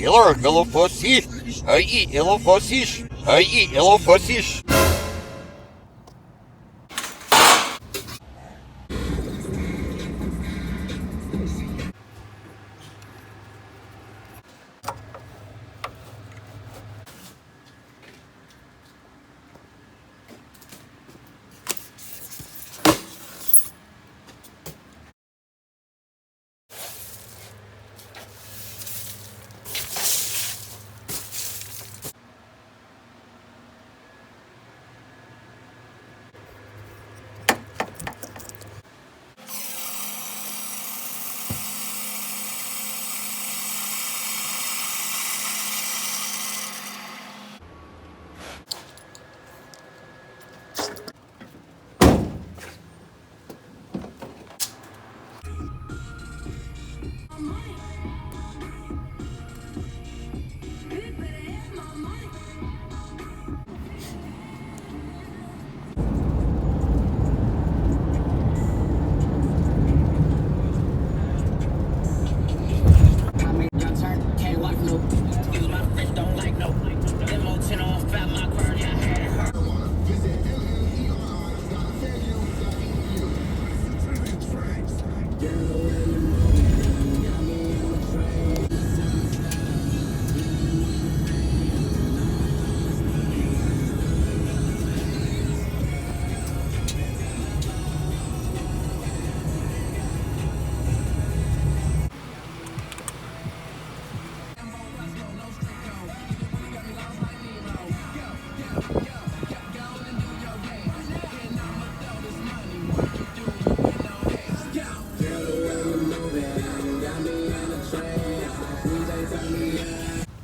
Ela fosse, aí ela fosse, aí ela fosse.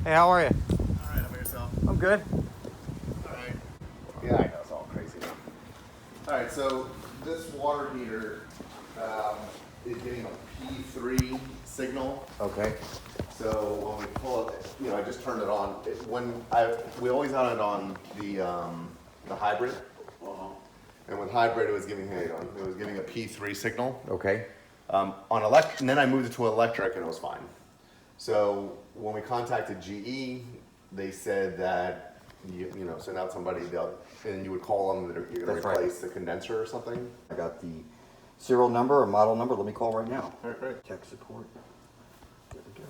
Hey, how are you? Alright, how about yourself? I'm good. Alright. Yeah, I know, it's all crazy now. Alright, so this water heater is getting a P3 signal. Okay. So when we pull it, you know, I just turned it on. We always had it on the hybrid. And with hybrid, it was giving a P3 signal. Okay. And then I moved it to electric and it was fine. So when we contacted GE, they said that send out somebody, and you would call them that you're going to replace the condenser or something. I got the serial number or model number. Let me call right now. All right, great. Tech support. There we go.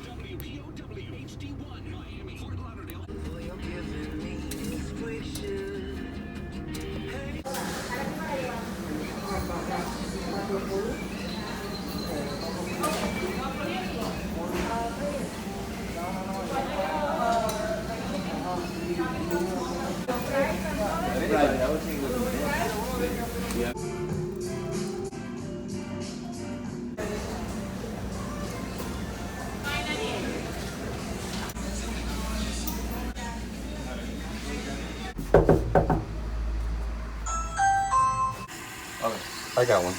WPOW-HD1, Miami, Fort Lauderdale. Okay. I got one.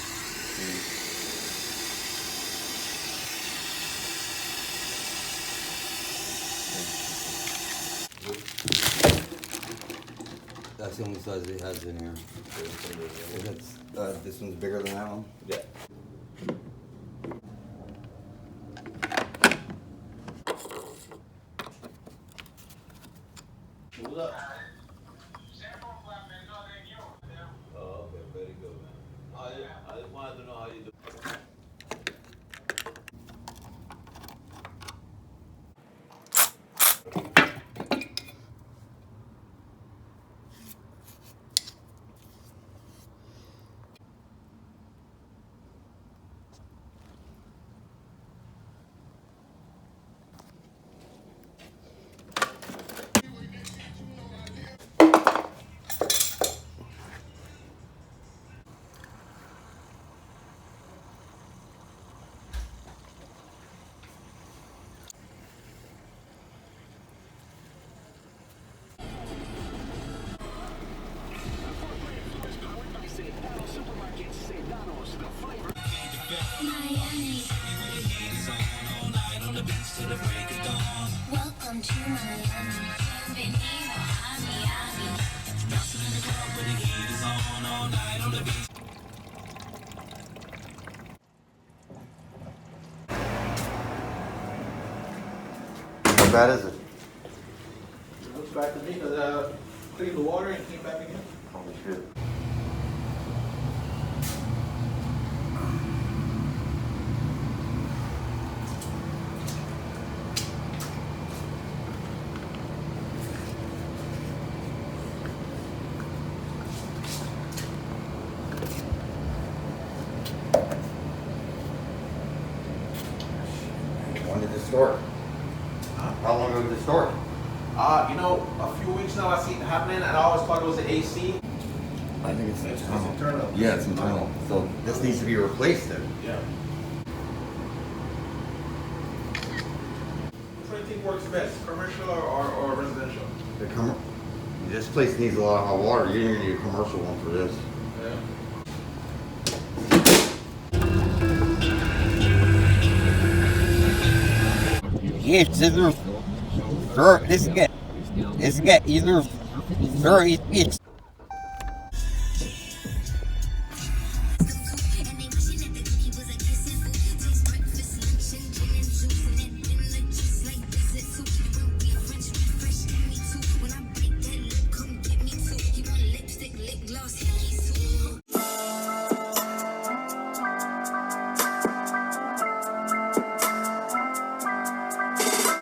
That's the only size it has in here. This one's bigger than that one? Yeah. What's up? Oh, okay, very good, man. I just wanted to know how you do. How bad is it? It looks bad to me because cleaned the water and came back again. Holy shit. When did this start? How long ago did this start? A few weeks now I see it happening, and I always thought it was the AC. I think it's internal. internal. Yeah, it's internal. So this needs to be replaced then. Yeah. Which one do you think works best, commercial or residential? This place needs a lot of hot water. You're gonna need a commercial one for this. Yeah. Yes, this is either, sir, it's